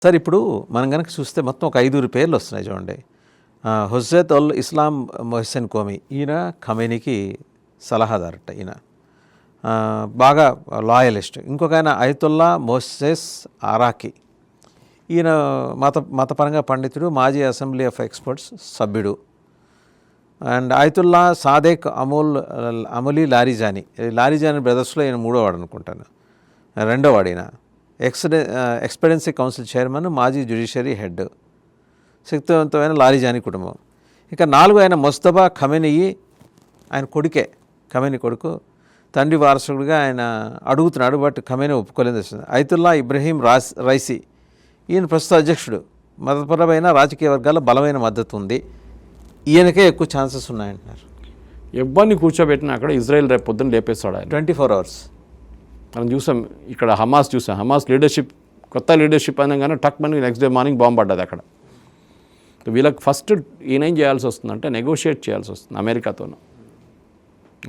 Sir ఇప్పుడు మనం కనుక చూస్తే మొత్తం ఒక 5 పేర్లు వస్తున్నాయి చూడండి. హుజ్రత్ ఉల్ ఇస్లాం మొహసిన్ కోమి, ఈయన ఖమేనీకి సలహాదారట. ఈయన బాగా లాయలిస్ట్. ఇంకొక ఆయన అయతుల్లా మోసెస్ ఆరాకి, ఈయన మతపరంగా పండితుడు, మాజీ అసెంబ్లీ ఆఫ్ ఎక్స్పర్ట్స్ సభ్యుడు. అండ్ అయతుల్లా సాదేక్ అములీ లారిజానీ బ్రదర్స్లో ఈయన మూడోవాడు అనుకుంటాను, రెండోవాడు. ఈయన ఎక్స్పెడెన్సీ కౌన్సిల్ చైర్మన్, మాజీ జ్యుడిషియరీ హెడ్, శక్తివంతమైన లారిజానీ కుటుంబం. ఇక 4 ఆయన ముస్తఫా ఖమేనీ, ఆయన కొడుకే, ఖమేనీ కొడుకు. తండ్రి వారసుడిగా ఆయన అడుగుతున్నాడు, బట్ ఖమేనీ ఒప్పుకోలేదు. అయతుల్లా ఇబ్రహీం రైసీ, ఈయన ప్రస్తుత అధ్యక్షుడు. మతపరమైన రాజకీయ వర్గాల్లో బలమైన మద్దతు ఉంది, ఈయనకే ఎక్కువ ఛాన్సెస్ ఉన్నాయంటున్నారు. ఎవరిని కూర్చోబెట్టినా అక్కడ ఇజ్రాయెల్ రేపు పొద్దున్న లేపేస్తాడు ఆయన. 24 hours. మనం చూసాం ఇక్కడ హమాస్ చూసాం. హమాస్ లీడర్షిప్, కొత్త లీడర్షిప్ అనగానే టక్ మని నెక్స్ట్ డే మార్నింగ్ బాంబు పడ్డది అక్కడ. వీళ్ళకి ఫస్ట్ ఈయనేం చేయాల్సి వస్తుందంటే నెగోషియేట్ చేయాల్సి వస్తుంది అమెరికాతోనూ.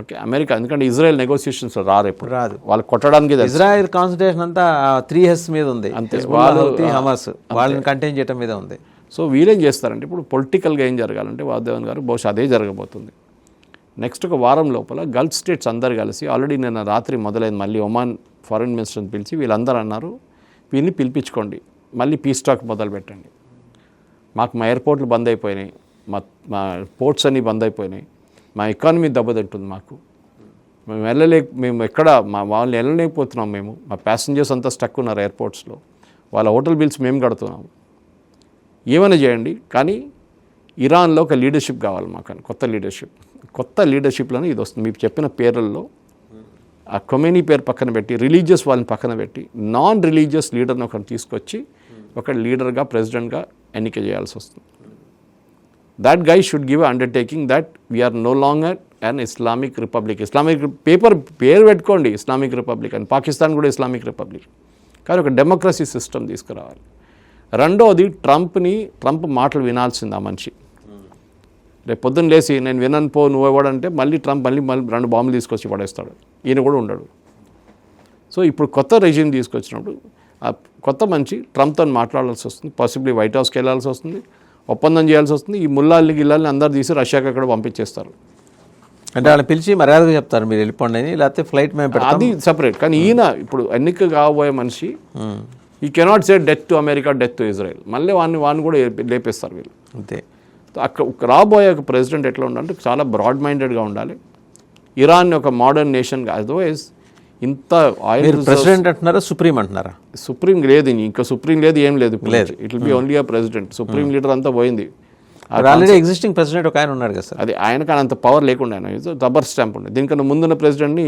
ఓకే, అమెరికా ఎందుకంటే ఇజ్రాయెల్ నెగోషియేషన్స్ రారు, ఎప్పుడు రాదు. వాళ్ళు కొట్టడానికి ఇజ్రాయెల్ కాన్సన్ట్రేషన్ అంతా 3S మీద ఉంది, అంతే. వాళ్ళు హమాస్ వాళ్ళని కంటైన్ చేయడం మీద ఉంది. సో వీళ్ళేం చేస్తారంటే ఇప్పుడు పొలిటికల్గా ఏం జరగాలంటే వాసుదేవన్ గారు బహుశా అదే జరగబోతుంది. నెక్స్ట్ ఒక వారం లోపల గల్ఫ్ స్టేట్స్ అందరు కలిసి, ఆల్రెడీ నిన్న రాత్రి మొదలైంది, మళ్ళీ ఒమాన్ ఫారెన్ మినిస్టర్ని పిలిచి వీళ్ళందరూ అన్నారు, వీళ్ళని పిలిపించుకోండి, మళ్ళీ పీస్ టాక్ మొదలు పెట్టండి. మాకు మా ఎయిర్పోర్ట్లు బంద్ అయిపోయినాయి, మా పోర్ట్స్ అన్నీ బంద్ అయిపోయినాయి, మా ఎకానమీ దెబ్బతింటుంది, మేము ఎక్కడ వాళ్ళని వెళ్ళలేకపోతున్నాం, మా ప్యాసింజర్స్ అంతా స్టక్ ఉన్నారు ఎయిర్పోర్ట్స్లో, వాళ్ళ హోటల్ బిల్స్ మేము కడుతున్నాము, ఏమైనా చేయండి, కానీ ఇరాన్లో ఒక లీడర్షిప్ కావాలి మాకు, కొత్త లీడర్షిప్లోనే ఇది వస్తుంది. మీకు చెప్పిన పేర్లలో ఆ ఖమేనీ పేరు పక్కన పెట్టి, రిలీజియస్ వాళ్ళని పక్కన పెట్టి, నాన్ రిలీజియస్ లీడర్ని ఒకరిని తీసుకొచ్చి ఒక లీడర్గా, ప్రెసిడెంట్గా ఎన్నిక చేయాల్సి వస్తుంది. That guy should give undertaking that we're no longer an Islamic republic. పేరు పెట్టుకోండి ఇస్లామిక్ రిపబ్లిక్ అని, పాకిస్తాన్ కూడా ఇస్లామిక్ రిపబ్లిక్, కానీ ఒక డెమోక్రసీ సిస్టమ్ తీసుకురావాలి. రెండోది ట్రంప్ మాటలు వినాల్సింది ఆ మనిషి. రేపు పొద్దున్న లేచి నేను వినను పో నువ్వు ఇవ్వడంటే మళ్ళీ ట్రంప్ మళ్ళీ 2 బాంబులు తీసుకొచ్చి పడేస్తాడు, ఈయన కూడా ఉండడు. సో ఇప్పుడు కొత్త రెజ్యూమ్ తీసుకొచ్చినప్పుడు ఆ కొత్త మనిషి ట్రంప్తో మాట్లాడాల్సి వస్తుంది, పాసిబ్లీ వైట్ హౌస్కి వెళ్ళాల్సి వస్తుంది, ఒప్పందం చేయాల్సి వస్తుంది. ఈ గిల్లాల్ని అందరు తీసి రష్యాకి అక్కడ పంపించేస్తారు. అంటే వాళ్ళని పిలిచి మర్యాదగా చెప్తారు మీరు వెళ్ళిపోండి అని, లేకపోతే ఫ్లైట్ మేము పెడతాం, అది సపరేట్. కానీ ఈయన ఇప్పుడు ఎన్నిక కాబోయే మనిషి ఈ cannot say death to America, death to Israel, మళ్ళీ వాడిని కూడా లేపేస్తారు వీళ్ళు. అంతే. అక్కడ రాబోయే ఒక ప్రెసిడెంట్ ఎట్లా ఉండాలంటే చాలా బ్రాడ్ మైండెడ్గా ఉండాలి, ఇరాన్ ఒక మోడర్న్ నేషన్గా. అదర్వైజ్ ఇంత ఆయిల్ ప్రెసిడెంట్ అంటున్నారా, సుప్రీం అంటున్నారా? సుప్రీం లేదు, ఇంకా సుప్రీం లేదు, ఏం లేదు, it will be only a president. Supreme leader అంతా పోయింది. ఆల్రెడీ ఎగ్జిస్టింగ్ ప్రెసిడెంట్ ఒక ఆయన ఉన్నాడు కదా సార్, అది ఆయనకు అంత పవర్ లేకుండా ఆయన రబ్బర్ స్టాంప్ ఉండే. దీనికన్నా ముందున్న ప్రెసిడెంట్ని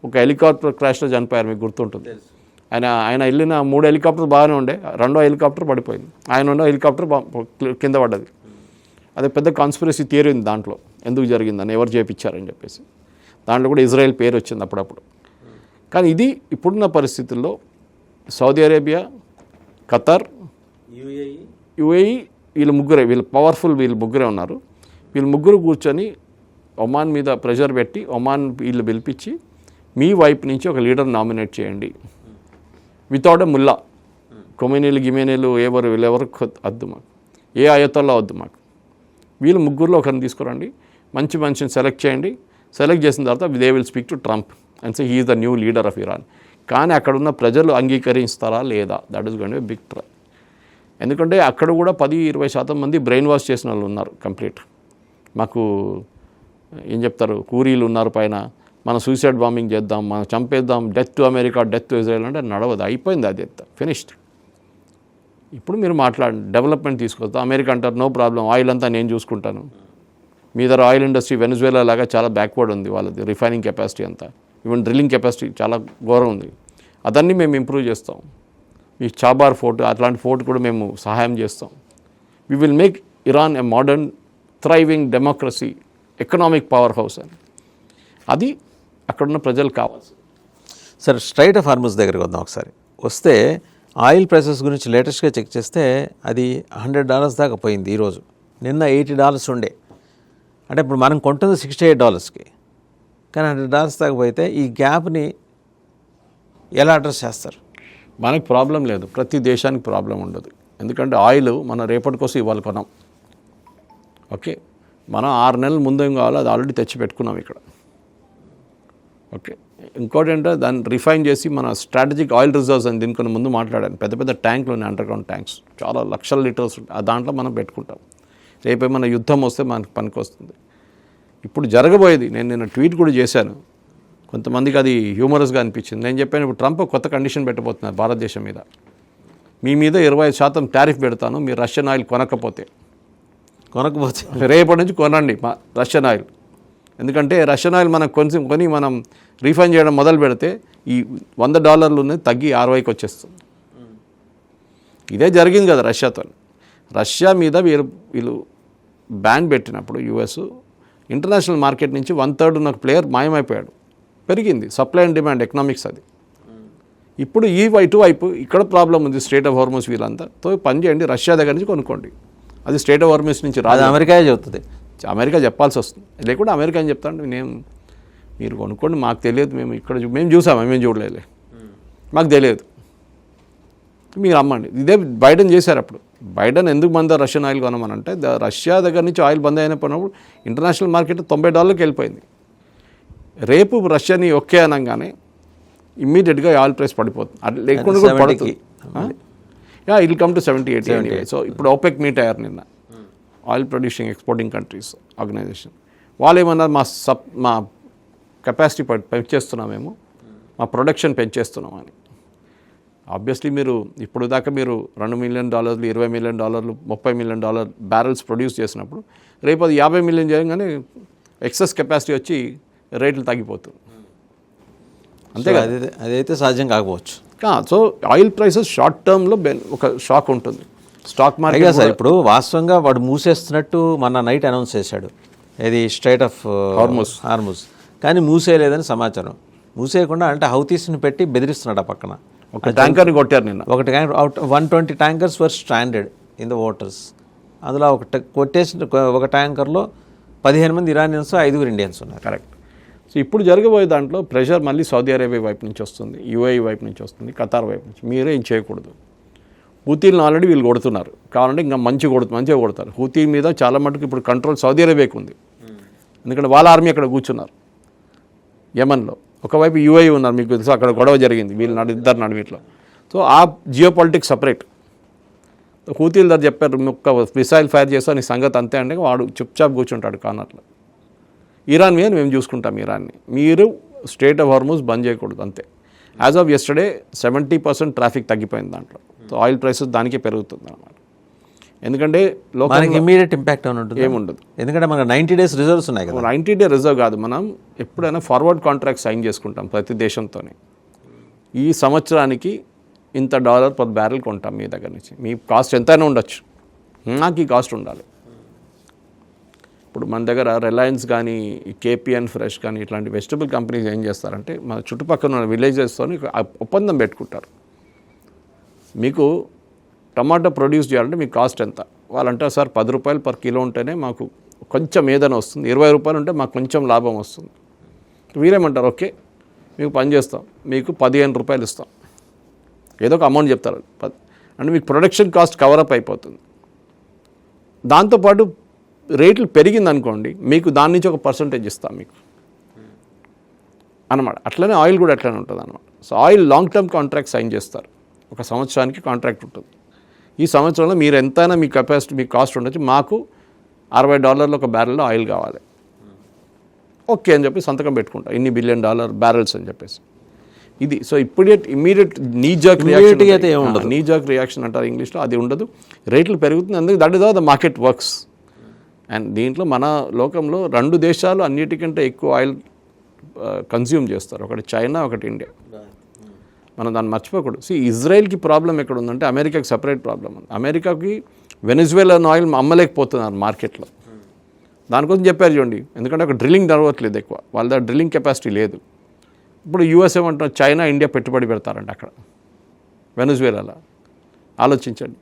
ఒక హెలికాప్టర్ క్రాష్లో చనిపోయారు, మీకు గుర్తుంటుంది. ఆయన వెళ్ళిన 3 హెలికాప్టర్ బాగానే ఉండే, 2వ హెలికాప్టర్ పడిపోయింది, ఆయన ఉన్న హెలికాప్టర్ కింద పడ్డది. అదే పెద్ద కాన్స్పిరసీ థియరీ ఉంది దాంట్లో, ఎందుకు జరిగిందని, ఎవరు చేయించారని చెప్పేసి. దాంట్లో కూడా ఇజ్రాయెల్ పేరు వచ్చింది అప్పుడప్పుడు. కానీ ఇది ఇప్పుడున్న పరిస్థితుల్లో సౌదీ అరేబియా, ఖతర్, యుఏఈ వీళ్ళు పవర్ఫుల్, వీళ్ళు ముగ్గురే ఉన్నారు. వీళ్ళు ముగ్గురు కూర్చొని ఒమాన్ మీద ప్రెషర్ పెట్టి, ఒమాన్ వీళ్ళు పిలిపించి మీ వైపు నుంచి ఒక లీడర్ నామినేట్ చేయండి, వితౌట్ ఎ ముల్లా. గిమేనీలు వీళ్ళెవరు వద్దు మాకు, ఏ ఆయతల్లో వద్దు మాకు, వీళ్ళు ముగ్గురులో ఒకరిని తీసుకురండి, మంచి మనిషిని సెలెక్ట్ చేయండి. సెలెక్ట్ చేసిన తర్వాత they will speak to Trump and say he is the new leader of Iran. కానీ అక్కడున్న ప్రజలు అంగీకరిస్తారా లేదా, that is going to be big try. ఎందుకంటే అక్కడ కూడా 10-20% మంది బ్రెయిన్ వాష్ చేసిన వాళ్ళు ఉన్నారు కంప్లీట్. మాకు ఏం చెప్తారు, కూరీలు ఉన్నారు పైన, మనం సూసైడ్ బాంబింగ్ చేద్దాం, మనం చంపేద్దాం, death to America, death to Israel అంటే నడవదు, అయిపోయింది, అది ఫినిష్డ్. ఇప్పుడు మీరు మాట్లాడండి, డెవలప్మెంట్ తీసుకొస్తాం. అమెరికా అంటారు నో ప్రాబ్లం, ఆయిల్ అంతా నేను చూసుకుంటాను. మీ దగ్గర ఆయిల్ ఇండస్ట్రీ వెనజువేలా లాగా చాలా బ్యాక్వర్డ్ ఉంది వాళ్ళది, రిఫైనింగ్ కెపాసిటీ అంతా, ఈవెన్ డ్రిల్లింగ్ కెపాసిటీ చాలా ఘోరం ఉంది, అదన్నీ మేము ఇంప్రూవ్ చేస్తాం. ఈ చాబార్ ఫోర్ట్ అట్లాంటి ఫోర్ట్ కూడా మేము సహాయం చేస్తాం. We will make Iran a modern thriving democracy, economic power house అని. అది అక్కడున్న ప్రజలు కావాల్సి. సార్, స్ట్రైట్ ఆఫ్ హార్ముజ్ దగ్గరికి వద్దాం ఒకసారి. వస్తే ఆయిల్ ప్రైసెస్ గురించి లేటెస్ట్గా చెక్ చేస్తే అది $100 దాకా పోయింది ఈరోజు. నిన్న $80 ఉండే. అంటే ఇప్పుడు మనం కొంటుంది $68కి, కానీ $100 దాకా పోయితే ఈ గ్యాప్ని ఎలా అడ్రస్ చేస్తారు? మనకు ప్రాబ్లం లేదు, ప్రతి దేశానికి ప్రాబ్లం ఉండదు. ఎందుకంటే ఆయిల్ మనం రేపటి కోసం ఇవాళ కొన్నాం. ఓకే, మనం 6 నెలల ముందు ఏం కావాలో అది ఆల్రెడీ తెచ్చి పెట్టుకున్నాం ఇక్కడ. ఓకే, ఇంకోటి ఏంటంటే దాన్ని రిఫైన్ చేసి మన స్ట్రాటజిక్ ఆయిల్ రిజర్వ్స్ అని దీనికన్నా ముందు మాట్లాడాను. పెద్ద పెద్ద ట్యాంకులు ఉన్నాయి, అండర్ గ్రౌండ్ ట్యాంక్స్, చాలా లక్షల లీటర్స్ ఉంటాయి. ఆ దాంట్లో మనం పెట్టుకుంటాం. రేపేమన్నా యుద్ధం వస్తే మనకు పనికి వస్తుంది. ఇప్పుడు జరగబోయేది, నేను నిన్న ట్వీట్ కూడా చేశాను, కొంతమందికి అది హ్యూమరస్గా అనిపించింది. నేను చెప్పాను, ఇప్పుడు ట్రంప్ కొత్త కండిషన్ పెట్టబోతున్నారు భారతదేశం మీద. మీ మీద 25% టారిఫ్ పెడతాను మీరు రష్యన్ ఆయిల్ కొనకపోతే రేపటి నుంచి కొనండి రష్యన్ ఆయిల్. ఎందుకంటే రష్యన్ ఆయిల్ మనం కొని మనం రీఫైన్ చేయడం మొదలు పెడితే ఈ $100 తగ్గి 60కి వచ్చేస్తుంది. ఇదే జరిగింది కదా రష్యాతో. రష్యా మీద వీళ్ళు బ్యాన్ పెట్టినప్పుడు యుఎస్ ఇంటర్నేషనల్ మార్కెట్ నుంచి 1/3 ఉన్న ప్లేయర్ మాయమైపోయాడు. పెరిగింది సప్లై అండ్ డిమాండ్ ఎకనామిక్స్ అది. ఇప్పుడు ఈ వైపు ఇక్కడ ప్రాబ్లం ఉంది, స్ట్రేట్ ఆఫ్ హార్మోస్ వీళ్ళంతా. తో పని చేయండి, రష్యా దగ్గర నుంచి కొనుక్కోండి. అది స్ట్రేట్ ఆఫ్ హార్మోస్ నుంచి రాదు, అమెరికా చెబుతుంది. అమెరికా చెప్పాల్సి వస్తుంది, లేకుంటే అమెరికా అని చెప్తాను నేను, మీరు కొనుక్కోండి, మాకు తెలియదు, మేము చూసాము, మేము చూడలేదు, మాకు తెలియదు, మీరు అమ్మండి. ఇదే బైడెన్ చేశారు. అప్పుడు బైడెన్ ఎందుకు బంద్ రష్యన్ ఆయిల్ కొనమనంటే రష్యా దగ్గర నుంచి ఆయిల్ బంద్ అయినప్పుడు ఇంటర్నేషనల్ మార్కెట్ $90కి వెళ్ళిపోయింది. రేపు రష్యాని ఒకే అనగానే ఇమ్మీడియట్గా ఆయిల్ ప్రైస్ పడిపోతుంది. అది లేకుండా కూడా పడుతుంది. It'll come to 70-80 anyway. So ఇప్పుడు ఓపెక్ మీట్ అయ్యారు నిన్న, oil producing exporting countries organisation. వాళ్ళు ఏమన్నారు, మా కెపాసిటీ పెంచేస్తున్నామేమో, మా ప్రొడక్షన్ పెంచేస్తున్నామని. ఆబ్వియస్లీ మీరు ఇప్పుడు దాకా మీరు $2 million, $20 million, $30 million barrels produce చేసినప్పుడు రేపు అది 50 మిలియన్ చేయగానే ఎక్సెస్ కెపాసిటీ వచ్చి రేట్లు తగ్గిపోతుంది. అంతే కదా, అదైతే సాధ్యం కాకపోవచ్చు. సో ఆయిల్ ప్రైసెస్ షార్ట్ టర్మ్లో ఒక షాక్ ఉంటుంది. స్టాక్ మార్కెట్ సార్ ఇప్పుడు వాస్తవంగా వాడు మూసేస్తున్నట్టు మన నైట్ అనౌన్స్ చేశాడు, ఇది స్ట్రైట్ ఆఫ్ హార్మోస్, కానీ మూసేయలేదని సమాచారం. మూసేయకుండా అంటే హౌతీస్ని పెట్టి బెదిరిస్తున్నాడు. ఆ పక్కన ఒక ట్యాంకర్ని కొట్టారు నిన్న. ఒక tanker 120 tankers were stranded in the waters. అందులో కొట్టేసిన ఒక ట్యాంకర్లో 15 మంది ఇరానియన్స్, 5 ఇండియన్స్ ఉన్నారు. కరెక్ట్. సో ఇప్పుడు జరగబోయే దాంట్లో ప్రెషర్ మళ్ళీ సౌదీ అరేబియా వైపు నుంచి వస్తుంది, యూఏఈ వైపు నుంచి వస్తుంది, ఖతార్ వైపు నుంచి. మీరే ఏం చేయకూడదు. హూతీలను ఆల్రెడీ వీళ్ళు కొడుతున్నారు, కావాలంటే ఇంకా మంచిగా కొడతారు. హూతీ మీద చాలా మటుకు ఇప్పుడు కంట్రోల్ సౌదీ అరేబియాకి ఉంది, ఎందుకంటే వాళ్ళ ఆర్మీ అక్కడ కూర్చున్నారు యమన్లో. ఒకవైపు యూఏఈ ఉన్నారు, మీకు తెలుసు అక్కడ గొడవ జరిగింది ఇద్దరు నడువిట్లో. సో ఆ జియో పాలిటిక్స్ సపరేట్. హూతీల దగ్గర చెప్పారు, ఒక్క మిసైల్ ఫైర్ చేస్తా నీ సంగతి అంతే అంటే వాడు చుప్చాప్ కూర్చుంటాడు కార్నర్లో. ఇరాన్ మీద మేము చూసుకుంటాం ఇరాన్ని, మీరు స్ట్రేట్ ఆఫ్ హార్మోస్ బంద్ చేయకూడదు అంతే. యాజ్ ఆఫ్ యెస్టర్డే 70% ట్రాఫిక్ తగ్గిపోయింది దాంట్లో. సో ఆయిల్ ప్రైసెస్ దానికే పెరుగుతుంది అన్నమాట. ఎందుకంటే మనకి ఇమీడియట్ ఇంపాక్ట్ ఉంటుంది ఏముండదు, ఎందుకంటే మనకు 90 days రిజర్వ్స్ ఉన్నాయి కదా. 90 day రిజర్వ్ కాదు, మనం ఎప్పుడైనా ఫార్వర్డ్ కాంట్రాక్ట్ సైన్ చేసుకుంటాం ప్రతి దేశంతోనే. ఈ సంవత్సరానికి ఇంత $1 per barrel కొంటాం మీ దగ్గర నుంచి, మీ కాస్ట్ ఎంతైనా ఉండొచ్చు, నాకు ఈ కాస్ట్ ఉండాలి. ఇప్పుడు మన దగ్గర రిలయన్స్ కానీ కేపీఎన్ ఫ్రెష్ కానీ ఇట్లాంటి వెజిటబుల్ కంపెనీస్ ఏం చేస్తారంటే మన చుట్టుపక్కల ఉన్న విలేజెస్తో ఒప్పందం పెట్టుకుంటారు. మీకు టమాటో ప్రొడ్యూస్ చేయాలంటే మీకు కాస్ట్ ఎంత, వాళ్ళంటారు సార్ $10 per kilo ఉంటేనే మాకు కొంచెం ఏదైనా వస్తుంది, $20 ఉంటే మాకు కొంచెం లాభం వస్తుంది. వీరేమంటారు, ఓకే మీకు పని చేస్తాం, మీకు $15 ఇస్తాం, ఏదో ఒక అమౌంట్ చెప్తారు. అంటే మీకు ప్రొడక్షన్ కాస్ట్ కవరప్ అయిపోతుంది. దాంతోపాటు రేట్లు పెరిగింది అనుకోండి, మీకు దాని నుంచి ఒక పర్సంటేజ్ ఇస్తాం మీకు అన్నమాట. అట్లనే ఆయిల్ కూడా అట్లనే ఉంటుంది అన్నమాట. So oil long term contract sign చేస్తారు, ఒక సంవత్సరానికి కాంట్రాక్ట్ ఉంటుంది. ఈ సంవత్సరంలో మీరు ఎంతైనా మీ కెపాసిటీ మీ కాస్ట్ ఉండొచ్చు, మాకు $60 ఒక బ్యారెల్లో ఆయిల్ కావాలి, ఓకే అని చెప్పి సంతకం పెట్టుకుంటాం, $ఇన్ని బిలియన్ బ్యారెల్స్ అని చెప్పేసి. ఇది సో ఇమ్మీడియట్ నీ జాక్ రియాక్షన్ అంటారు ఇంగ్లీష్లో, అది ఉండదు. రేట్లు పెరుగుతుంది, అందుకే that is how the market works. And దీంట్లో మన లోకంలో 2 దేశాలు అన్నిటికంటే ఎక్కువ ఆయిల్ కన్జ్యూమ్ చేస్తారు, ఒకటి చైనా, ఒకటి ఇండియా. మనం దాన్ని మర్చిపోకూడదు. ఇజ్రాయెల్కి ప్రాబ్లం ఎక్కడ ఉందంటే అమెరికాకి సపరేట్ ప్రాబ్లం ఉంది. అమెరికాకి వెనిజువేలాన్ ఆయిల్ అమ్మలేకపోతున్నారు మార్కెట్లో. దానికోసం చెప్పారు చూడండి, ఎందుకంటే అక్కడ డ్రిల్లింగ్ జరగట్లేదు ఎక్కువ, వాళ్ళ దగ్గర డ్రిల్లింగ్ కెపాసిటీ లేదు. ఇప్పుడు యూఎస్ ఏమంటున్నారు, చైనా ఇండియా పెట్టుబడి పెడతారంట అక్కడ వెనిజువేలాలో. ఆలోచించండి,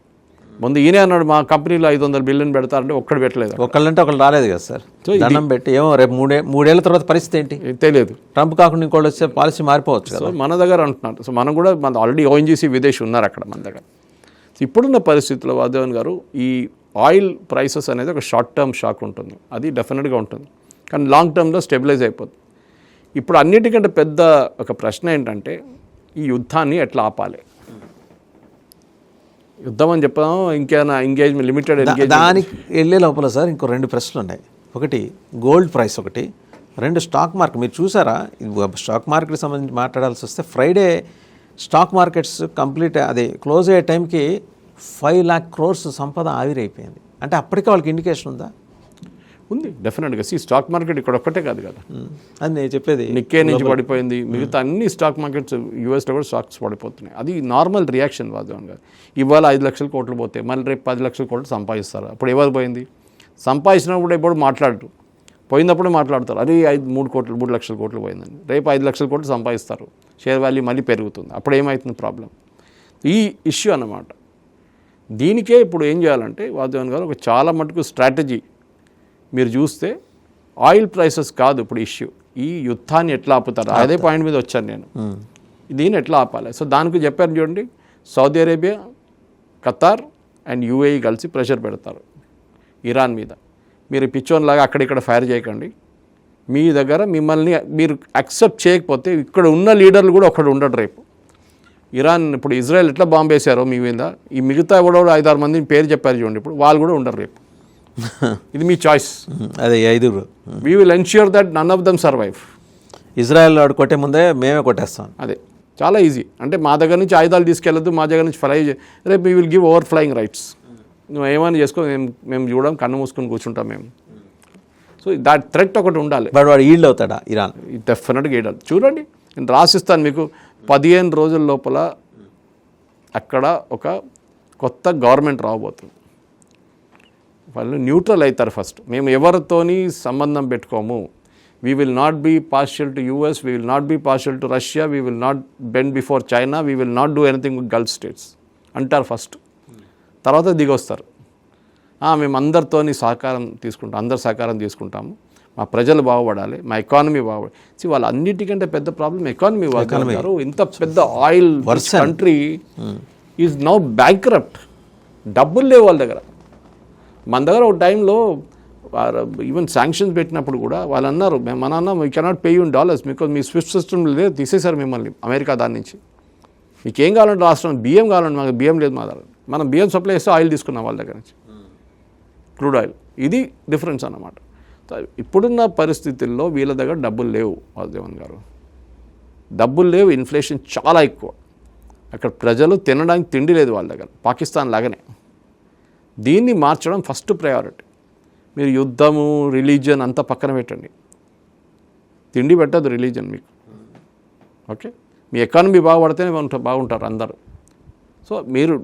ముందు ఈయనే అన్నాడు మా కంపెనీలో $500 బిలియన్ పెడతారంటే ఒక్కడు పెట్టలేదు. ఒకళ్ళంటే ఒకళ్ళు రాలేదు కదా సార్, దండం పెట్టి ఏమో రేపు 3 ఏళ్ల తర్వాత పరిస్థితి ఏంటి తెలియదు. ట్రంప్ కాకుండా ఇంకోళ్ళు వచ్చే పాలసీ మారిపోవచ్చు కదా. సో మన దగ్గర అంటున్నారు. సో మనం కూడా మన ఆల్రెడీ ఓఎన్జీసీ విదేశీ ఉన్నారు అక్కడ మన దగ్గర. ఇప్పుడున్న పరిస్థితుల్లో వాదేవన్ గారు ఈ ఆయిల్ ప్రైసెస్ అనేది ఒక షార్ట్ టర్మ్ షాక్ ఉంటుంది, అది డెఫినెట్గా ఉంటుంది, కానీ లాంగ్ టర్మ్లో స్టెబిలైజ్ అయిపోతుంది. ఇప్పుడు అన్నిటికంటే పెద్ద ఒక ప్రశ్న ఏంటంటే ఈ యుద్ధాన్ని ఎట్లా ఆపాలి. యుద్ధం అని చెప్పాము, ఇంకేమైనా ఎంగేజ్మెంట్ లిమిటెడ్ దానికి వెళ్ళే లోపల సార్ ఇంకో 2 ప్రశ్నలు ఉన్నాయి. ఒకటి గోల్డ్ ప్రైస్, ఒకటి 2 స్టాక్ మార్కెట్. మీరు చూసారా స్టాక్ మార్కెట్కి సంబంధించి మాట్లాడాల్సి వస్తే ఫ్రైడే స్టాక్ మార్కెట్స్ కంప్లీట్ అది క్లోజ్ అయ్యే టైంకి 5 lakh crores సంపద ఆవిరైపోయింది. అంటే అప్పటికే వాళ్ళకి ఇండికేషన్ ఉందా? ఉంది డెఫినెట్గా. స్టాక్ మార్కెట్ ఇక్కడ ఒక్కటే కాదు కదా, అది నేను చెప్పేది. నిక్కే నుంచి పడిపోయింది, మిగతా అన్ని స్టాక్ మార్కెట్స్ యూఎస్లో కూడా స్టాక్స్ పడిపోతున్నాయి. అది నార్మల్ రియాక్షన్ వాదం గారు. ఇవాళ 5 లక్షల కోట్లు పోతే మళ్ళీ రేపు 10 లక్షల కోట్లు సంపాదిస్తారు. అప్పుడు ఎవరు పోయింది? సంపాదించినప్పుడు ఎప్పుడు మాట్లాడరు, పోయినప్పుడు మాట్లాడతారు, అది 3 లక్షల కోట్లు పోయిందని. రేపు 5 లక్షల కోట్లు సంపాదిస్తారు, షేర్ వాల్యూ మళ్ళీ పెరుగుతుంది. అప్పుడు ఏమవుతుంది ప్రాబ్లం? ఈ ఇష్యూ అన్నమాట. దీనికే ఇప్పుడు ఏం చేయాలంటే వాదేవన్ గారు ఒక చాలా మటుకు స్ట్రాటజీ మీరు చూస్తే ఆయిల్ ప్రైసెస్ కాదు ఇప్పుడు ఇష్యూ, ఈ యుద్ధాన్ని ఎట్లా ఆపుతారు అదే పాయింట్ మీద వచ్చాను నేను. దీన్ని ఎట్లా ఆపాలి? సో దానికి చెప్పారు చూడండి, Saudi Arabia, Qatar and UAE కలిసి ప్రెషర్ పెడతారు ఇరాన్ మీద. మీరు పిచ్చోన్లాగా అక్కడిక్కడ ఫైర్ చేయకండి, మీ దగ్గర మిమ్మల్ని మీరు యాక్సెప్ట్ చేయకపోతే ఇక్కడ ఉన్న లీడర్లు కూడా ఒకడు ఉండడు రేపు. ఇరాన్ ఇప్పుడు ఇజ్రాయెల్ ఎట్లా బాంబు వేశారో మీ మీద, ఈ మిగతా కూడా 5-6 మందిని పేరు చెప్పారు చూడండి, ఇప్పుడు వాళ్ళు కూడా ఉండరు రేపు. ఇది మీ చాయిస్. అదే 5. We will ensure that none of them survive. Israel వాడు కొట్టే ముందే మేమే కొట్టేస్తాం. అదే చాలా ఈజీ. అంటే మా దగ్గర నుంచి ఆయుధాలు తీసుకెళ్ళొద్దు, మా దగ్గర నుంచి ఫ్లై రేపు we will give over flying rights. నువ్వు ఏమైనా చేసుకో, మేము చూడడం, కన్ను మూసుకొని కూర్చుంటాం మేము. సో దాట్ థ్రెట్ ఒకటి ఉండాలి. బట్ వాడు ఈల్డ్ అవుతాడా ఇరాన్? డెఫినెట్గా ఈల్డ్. చూడండి నేను రాసిస్తాను మీకు, 15 రోజుల లోపల అక్కడ ఒక కొత్త గవర్నమెంట్ రాబోతుంది. వాళ్ళు న్యూట్రల్ అవుతారు ఫస్ట్. మేము ఎవరితోని సంబంధం పెట్టుకోము, we will not be partial to US, we will not be partial to Russia, we will not bend before China, we will not do anything with Gulf states అంటారు first. తర్వాత దిగొస్తారు, మేము అందరితోని సహకారం తీసుకుంటాం, అందరు సహకారం తీసుకుంటాము, మా ప్రజలు బాగుపడాలి, మా ఎకానమీ బాగుపడాలి. వాళ్ళ అన్నిటికంటే పెద్ద ప్రాబ్లం ఎకానమీ. గారు ఇంత పెద్ద oil country is now bankrupt. డబ్బులు లేవు వాళ్ళ దగ్గర. మన దగ్గర ఒక టైంలో ఈవెన్ శాంక్షన్స్ పెట్టినప్పుడు కూడా వాళ్ళు అన్నారు, మన అన్న we cannot pay you in dollars because me Swift system లేదు, తీసేశారు మిమ్మల్ని అమెరికా దాని నుంచి. మీకు ఏం కావాలంటే రాష్ట్రం బియ్యం కావాలంటే మాకు బియ్యం లేదు మా దగ్గర, మనం బియ్యం సప్లై చేస్తే ఆయిల్ తీసుకున్నాం వాళ్ళ దగ్గర నుంచి, క్రూడ్ ఆయిల్. ఇది డిఫరెన్స్ అన్నమాట. ఇప్పుడున్న పరిస్థితుల్లో వీళ్ళ దగ్గర డబ్బులు లేవు వాసుదేవన్ గారు, డబ్బులు లేవు, ఇన్ఫ్లేషన్ చాలా ఎక్కువ. అక్కడ ప్రజలు తినడానికి తిండి లేదు వాళ్ళ దగ్గర, పాకిస్తాన్ లాగానే. దీన్ని మార్చడం ఫస్ట్ ప్రయారిటీ. మీరు యుద్ధము, రిలీజియన్ అంతా పక్కన పెట్టండి, తిండి పెట్టదు రిలీజియన్ మీకు. ఓకే, మీ ఎకానమీ బాగుపడితేనే బాగుంటారు అందరూ. సో మీరు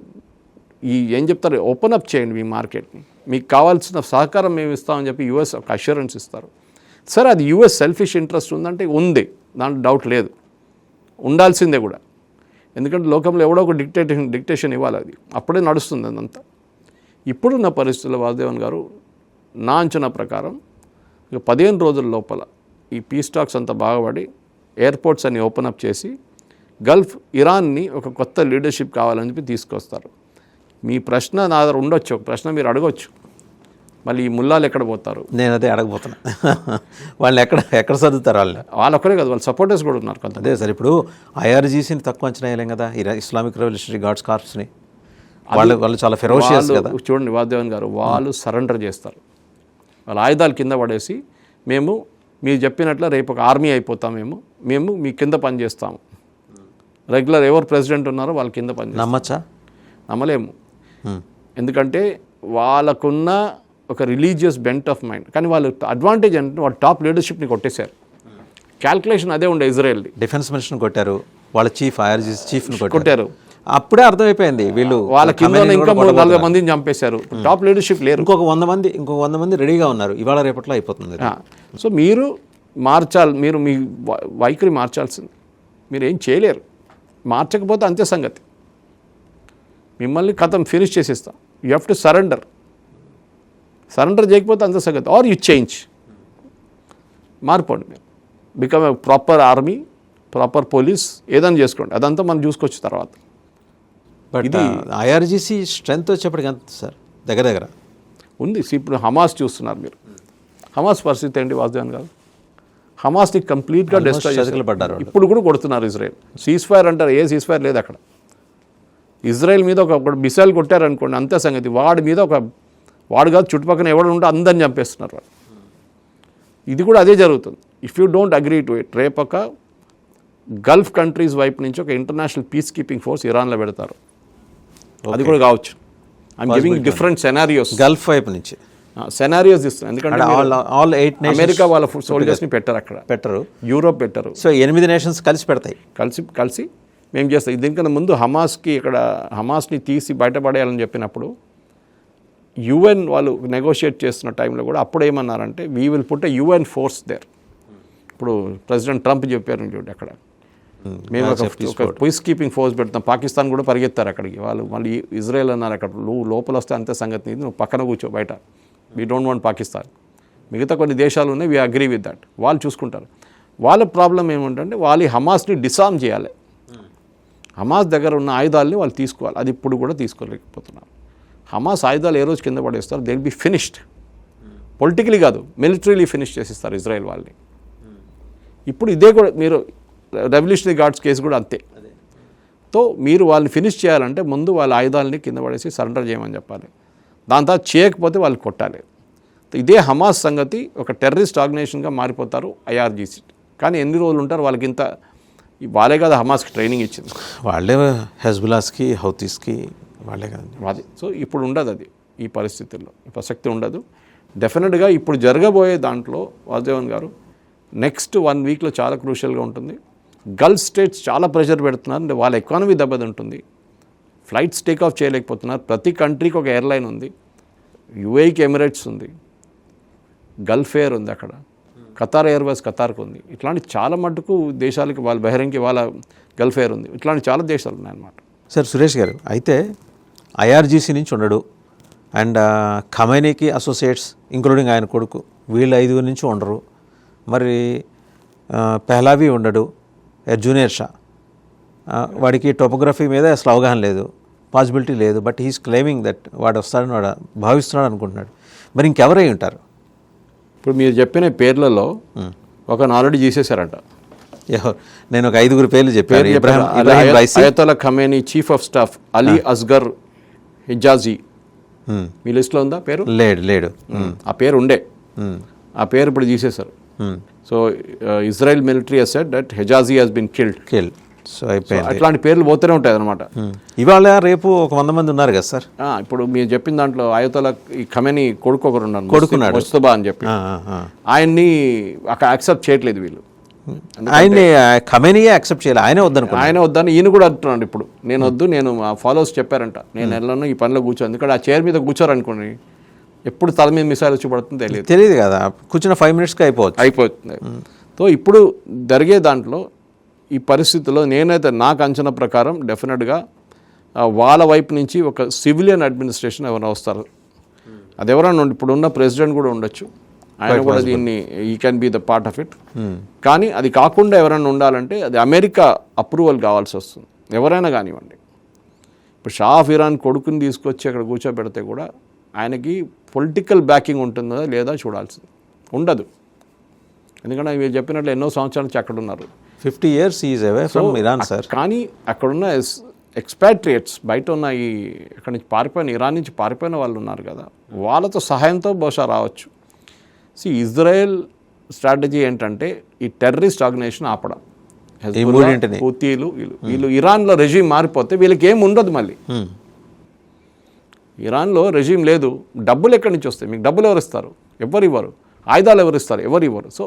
ఏం చెప్తారు, ఓపెన్ అప్ చేయండి మీ మార్కెట్ని, మీకు కావాల్సిన సహకారం మేము ఇస్తామని చెప్పి యూఎస్ ఒక అష్యూరెన్స్ ఇస్తారు. సరే, అది యూఎస్ సెల్ఫిష్ ఇంట్రెస్ట్ ఉందంటే ఉంది, దాంట్లో డౌట్ లేదు, ఉండాల్సిందే కూడా. ఎందుకంటే లోకంలో ఎవడో ఒక డిక్టేషన్ ఇవ్వాలి, అది అప్పుడే నడుస్తుంది అదంతా. ఇప్పుడున్న పరిస్థితుల్లో వాసుదేవన్ గారు నా అంచనా ప్రకారం 15 రోజుల లోపల ఈ పీస్ టాక్స్ అంతా బాగుపడి ఎయిర్పోర్ట్స్ అన్ని ఓపెన్ అప్ చేసి గల్ఫ్ ఇరాన్ని ఒక కొత్త లీడర్షిప్ కావాలని చెప్పి తీసుకొస్తారు. మీ ప్రశ్న నా దగ్గర ఉండొచ్చు, ఒక ప్రశ్న మీరు అడగొచ్చు, మళ్ళీ ఈ ముల్లాలు ఎక్కడ పోతారు? నేను అదే అడగబోతున్నా. వాళ్ళు ఎక్కడ చదువుతారు? వాళ్ళు ఒక్కరే కదా, వాళ్ళ సపోర్టర్స్ కూడా ఉన్నారు కొంత. అదే సార్, ఇప్పుడు ఐఆర్జీసీని తక్కువ అంచనా వేయలేం కదా, ఇస్లామిక్ రెవల్యూషనరీ గార్డ్స్ కార్ప్స్ని. వాళ్ళు చాలా ఫెరోషియస్ కదా. చూడండి వాసుదేవన్ గారు, వాళ్ళు సరెండర్ చేస్తారు, వాళ్ళ ఆయుధాలు కింద పడేసి మేము మీరు చెప్పినట్లు రేపు ఒక ఆర్మీ అయిపోతాం, మేము మీ కింద పనిచేస్తాము. రెగ్యులర్ ఎవరు ప్రెసిడెంట్ ఉన్నారో వాళ్ళ కింద పని నమ్మచ్చా? నమ్మలేము, ఎందుకంటే వాళ్ళకున్న ఒక రిలీజియస్ బెంట్ ఆఫ్ మైండ్. కానీ వాళ్ళు అడ్వాంటేజ్ అంటే వాళ్ళు టాప్ లీడర్షిప్ని కొట్టేశారు. క్యాల్కులేషన్ అదే ఉండే. ఇజ్రాయెల్ డిఫెన్స్ మినిస్టర్ని కొట్టారు, వాళ్ళ ఐఆర్జీసీ చీఫ్ని కొట్టారు. అప్పుడే అర్థమైపోయింది వీళ్ళు వాళ్ళ కింద ఇంకా 3-4 మందిని చంపేశారు. టాప్ లీడర్షిప్ లేరు. ఇంకొక 100 మంది రెడీగా ఉన్నారు, ఇవాళ రేపట్లో అయిపోతుంది. సో మీరు మార్చాలి, మీరు మీ వైఖరి మార్చాల్సింది. మీరు ఏం చేయలేరు, మార్చకపోతే అంతే సంగతి, మిమ్మల్ని కథం ఫినిష్ చేసేస్తాం. యూ హ్యావ్ టు సరెండర్ చేయకపోతే అంతే సంగతి. ఆర్ యూ చేంజ్, మారిపోండి, మీరు become a proper army, proper police, ఏదైనా చేసుకోండి, అదంతా మనం చూసుకోవచ్చు తర్వాత. బట్ ఐఆర్జీసీ స్ట్రెంగ్త్ వచ్చేప్పటికి ఎంత సార్ దగ్గర ఉంది. ఇప్పుడు హమాస్ చూస్తున్నారు మీరు. హమాస్ పరిస్థితి ఏంటి వాసుదేవన్ గారు? హమాస్ని కంప్లీట్గా డిస్ట్రాయ్ చేతులు పడ్డారు. ఇప్పుడు కూడా కొడుతున్నారు ఇజ్రాయెల్. సీజ్ ఫైర్ అంటారు, ఏ సీజ్ ఫైర్ లేదు అక్కడ. ఇజ్రాయెల్ మీద ఒక మిసైల్ కొట్టారనుకోండి, అంతే సంగతి. వాడి మీద వాడు కాదు చుట్టుపక్కల ఎవడు ఉంటే అందరిని చంపేస్తున్నారు వాళ్ళు. ఇది కూడా అదే జరుగుతుంది. If you don't agree to it, రేపు ఒక గల్ఫ్ కంట్రీస్ వైపు నుంచి ఒక ఇంటర్నేషనల్ పీస్ కీపింగ్ ఫోర్స్ ఇరాన్లో పెడతారు. అది కూడా కావచ్చు. I'm giving different scenarios. Gulf వైపు నుంచి సెనారియోస్ ఇస్తున్నాను. ఎందుకంటే ఆల్ 8 అమెరికా వాళ్ళ సోల్జర్స్ని పెట్టరు అక్కడ, పెట్టరు. యూరోప్ పెట్టరు. సో 8 నేషన్స్ కలిసి పెడతాయి. కలిసి మేము చేస్తాం. దీనికన్నా ముందు హమాస్ని తీసి బయటపడేయాలని చెప్పినప్పుడు యుఎన్ వాళ్ళు నెగోషియేట్ చేస్తున్న టైంలో కూడా అప్పుడు ఏమన్నారంటే we will put a UN force there. ఇప్పుడు ప్రెసిడెంట్ ట్రంప్ చెప్పారు చూడండి, అక్కడ మేము ఒక పీస్ కీపింగ్ ఫోర్స్ పెడతాం. పాకిస్తాన్ కూడా పరిగెత్తారు అక్కడికి. వాళ్ళు మళ్ళీ ఇజ్రాయెల్ అన్నారు అక్కడ లోపల వస్తే అంతే సంగతి, నువ్వు పక్కన కూర్చో బయట, వీ డోంట్ వాంట్ పాకిస్తాన్. మిగతా కొన్ని దేశాలు ఉన్నాయి, వీ అగ్రీ విత్ దట్, వాళ్ళు చూసుకుంటారు. వాళ్ళ ప్రాబ్లం ఏమంటే వాళ్ళు హమాస్ని డిసార్మ్ చేయాలి. హమాస్ దగ్గర ఉన్న ఆయుధాలని వాళ్ళు తీసుకోవాలి. అది ఇప్పుడు కూడా తీసుకోలేకపోతున్నారు. హమాస్ ఆయుధాలు ఏ రోజు కింద పడేస్తారు, they will be finished. Politically కాదు, మిలిటరీలీ ఫినిష్ చేసిస్తారు ఇజ్రాయెల్ వాళ్ళని. ఇప్పుడు ఇదే కూడా మీరు రెవల్యూషనరీ గార్డ్స్ కేసు కూడా అంతే. తో మీరు వాళ్ళని ఫినిష్ చేయాలంటే ముందు వాళ్ళ ఆయుధాలని కింద పడేసి సరెండర్ చేయమని చెప్పాలి. దాని తర్వాత చేయకపోతే వాళ్ళు కొట్టాలి. ఇదే హమాస్ సంగతి. ఒక టెర్రరిస్ట్ ఆర్గనైజేషన్గా మారిపోతారు ఐఆర్జీసీ. కానీ ఎన్ని రోజులు ఉంటారు? వాళ్ళకి ఇంత వాళ్ళే కదా హమాస్కి ట్రైనింగ్ ఇచ్చింది, వాళ్ళే హెజ్బుల్లాస్కి హౌతీస్కి వాళ్ళే కదండి. అది సో ఇప్పుడు ఉండదు, అది ఈ పరిస్థితుల్లో ప్రసక్తి ఉండదు. డెఫినెట్గా ఇప్పుడు జరగబోయే దాంట్లో వాసుదేవన్ గారు నెక్స్ట్ 1 వీక్లో చాలా క్రూషియల్గా ఉంటుంది. గల్ఫ్ స్టేట్స్ చాలా ప్రెషర్ పెడుతున్నారు, అంటే వాళ్ళ ఎకానమీ దెబ్బతింటుంది. ఫ్లైట్స్ టేక్ ఆఫ్ చేయలేకపోతున్నారు. ప్రతి కంట్రీకి ఒక ఎయిర్లైన్ ఉంది. యుఏఈకి ఎమిరేట్స్ ఉంది, గల్ఫ్ ఎయిర్ ఉంది అక్కడ, ఖతార్ ఎయిర్వేస్ ఖతార్కి ఉంది. ఇట్లాంటి చాలా మటుకు దేశాలకి వాళ్ళ బహ్రెయిన్కి వాళ్ళ గల్ఫ్ ఎయిర్ ఉంది. ఇట్లాంటి చాలా దేశాలు ఉన్నాయన్నమాట. సార్ సురేష్ గారు, అయితే ఐఆర్జీసీ నుంచి ఉండడు, అండ్ ఖమైనీకి అసోసియేట్స్ ఇంక్లూడింగ్ ఆయన కొడుకు వీళ్ళు 5 నుంచి ఉండరు. మరి పెహ్లావి ఉండడు, జూనియర్ షా, వాడికి టోపోగ్రఫీ మీద అసలు అవగాహన లేదు, పాసిబిలిటీ లేదు. బట్ హీస్ క్లెయిమింగ్ దట్ వాడు వస్తాడని వాడు భావిస్తున్నాడు అనుకుంటున్నాడు. మరి ఇంకెవరై ఉంటారు? ఇప్పుడు మీరు చెప్పిన పేర్లలో ఒక ఆల్రెడీ చేసేసారంట. నేను ఒక 5 పేర్లు చెప్పాను. Ibrahim Raisi, Ayatollah Khamenei, chief of staff Ali Asghar Hijazi. మీ లిస్ట్లో ఉందా పేరు? లేడు. ఆ పేరు ఉండే, ఆ పేరు ఇప్పుడు తీసేశారు. So Israel military has said that Hijazi has been killed. So అయిపోయింది. అట్లాంటి పేర్లు పోతూనే ఉంటాయి అనమాట. ఇవాళ రేపు ఒక 100 మంది ఉన్నారు కదా సార్. ఇప్పుడు మీరు చెప్పిన దాంట్లో అయతొల్లా ఈ ఖమేనీ కొడుకు ఒకరు ఉన్నారు, కొడుకున్నాడు ముస్తఫా అని చెప్పి. ఆయన్ని అక్కడ యాక్సెప్ట్ చేయట్లేదు వీళ్ళు. ఆయన్ని ఖమేనీయే యాక్సెప్ట్ చేయాలి, ఆయనే వద్దనుకున్నాడు. ఆయన వద్దని ఈయన కూడా అంటున్నాడు. ఇప్పుడు నేను వద్దు, నేను మా ఫాలోవర్స్ చెప్పారంట, నేను వెళ్ళను ఈ పనిలో కూర్చోను. ఎందుకంటే ఆ చైర్ మీద కూర్చోరనుకోండి, ఎప్పుడు తల మీద మిసైల్ వచ్చి పడుతుంది తెలియదు కదా. కూర్చున్న 5 మినిట్స్కి అయిపోతుంది. సో ఇప్పుడు జరిగే దాంట్లో ఈ పరిస్థితుల్లో నేనైతే నాకు అంచనా ప్రకారం డెఫినెట్గా వాళ్ళ వైపు నుంచి ఒక సివిలియన్ అడ్మినిస్ట్రేషన్ ఎవరైనా వస్తారు. అది ఎవరైనా ఇప్పుడున్న ప్రెసిడెంట్ కూడా ఉండొచ్చు, ఆయన కూడా దీన్ని ఈ can be the part of it. కానీ అది కాకుండా ఎవరైనా ఉండాలంటే అది అమెరికా అప్రూవల్ కావాల్సి వస్తుంది, ఎవరైనా కానివ్వండి. ఇప్పుడు షా ఆఫ్ ఇరాన్ కొడుకుని తీసుకొచ్చి అక్కడ కూర్చోబెడితే కూడా ఆయనకి పొలిటికల్ బ్యాకింగ్ ఉంటుందా లేదా చూడాల్సింది. ఉండదు, ఎందుకంటే మీరు చెప్పినట్లు ఎన్నో సంవత్సరాల నుంచి అక్కడ ఉన్నారు. 50 years is away from Iran sir. కానీ అక్కడున్న ఎక్స్పాట్రియేట్స్, బయట ఉన్న ఈ అక్కడి నుంచి పారిపోయిన, ఇరాన్ నుంచి పారిపోయిన వాళ్ళు ఉన్నారు కదా, వాళ్ళతో సహాయంతో బహుశా రావచ్చు. ఇజ్రాయెల్ స్ట్రాటజీ ఏంటంటే ఈ టెర్రరిస్ట్ ఆర్గనైజేషన్ ఆపడం. హూతీలు వీళ్ళు ఇరాన్లో రెజీమ్ మారిపోతే వీళ్ళకి ఏం ఉండదు. మళ్ళీ ఇరాన్లో రెజీమ్ లేదు, డబ్బులు ఎక్కడి నుంచి వస్తాయి? మీకు డబ్బులు ఎవరు ఇస్తారు? ఎవరు ఇవ్వరు. ఆయుధాలు ఎవరు ఇస్తారు? ఎవరు ఇవ్వరు. సో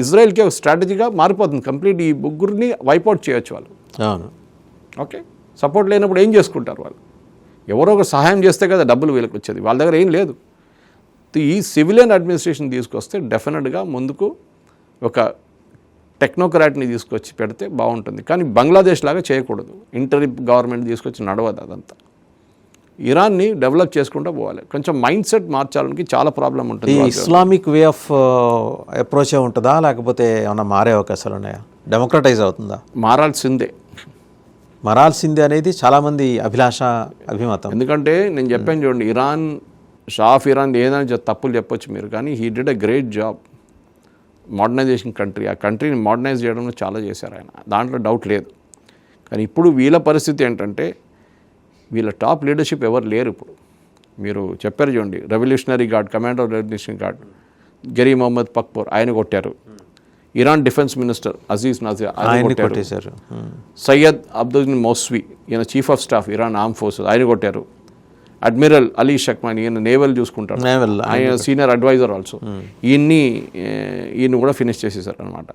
ఇజ్రాయెల్కి ఒక స్ట్రాటజీగా మారిపోతుంది కంప్లీట్. ఈ ముగ్గురిని వైపౌట్ చేయొచ్చు వాళ్ళు. ఓకే, సపోర్ట్ లేనప్పుడు ఏం చేసుకుంటారు వాళ్ళు? ఎవరో ఒక సహాయం చేస్తే కదా డబ్బులు వీళ్ళకి వచ్చేది, వాళ్ళ దగ్గర ఏం లేదు. ఈ సివిలియన్ అడ్మినిస్ట్రేషన్ తీసుకొస్తే డెఫినెట్గా ముందుకు ఒక టెక్నోక్రాట్ని తీసుకొచ్చి పెడితే బాగుంటుంది. కానీ బంగ్లాదేశ్ లాగా చేయకూడదు, ఇంటరీ గవర్నమెంట్ తీసుకొచ్చి నడవదు అదంతా. ఇరాన్ని డెవలప్ చేసుకుంటూ పోవాలి. కొంచెం మైండ్ సెట్ మార్చాలని చాలా ప్రాబ్లం ఉంటుంది. ఇస్లామిక్ వే ఆఫ్ అప్రోచ్ ఉంటుందా, లేకపోతే ఏమన్నా మారే అవకాశాలు ఉన్నాయా? డెమోక్రటైజ్ అవుతుందా? మారాల్సిందే అనేది చాలామంది అభిమతం. ఎందుకంటే నేను చెప్పాను చూడండి, షా ఆఫ్ ఇరాన్ ఏదైనా తప్పులు చెప్పొచ్చు మీరు, కానీ he did a great job modernisation country. ఆ కంట్రీని మోడర్నైజ్ చేయడంలో చాలా చేశారు ఆయన, దాంట్లో డౌట్ లేదు. కానీ ఇప్పుడు వీళ్ళ పరిస్థితి ఏంటంటే వీళ్ళ టాప్ లీడర్షిప్ ఎవరు లేరు ఇప్పుడు. మీరు చెప్పారు చూడండి, revolutionary guard, commander of revolutionary guard గరీ మొహమ్మద్ పక్పూర్ ఆయన కొట్టారు. Iran defence minister Aziz Nazir ఆయన కొట్టారు. సయ్యద్ అబ్దుల్ మౌస్వి ఈయన chief of staff Iran armed forces ఆయన కొట్టారు. అడ్మిరల్ అలీ షక్మాన్ ఈయన నేవల్ చూసుకుంటారు, ఆయన సీనియర్ అడ్వైజర్ ఆల్సో, ఈయన కూడా ఫినిష్ చేసేసారు అనమాట.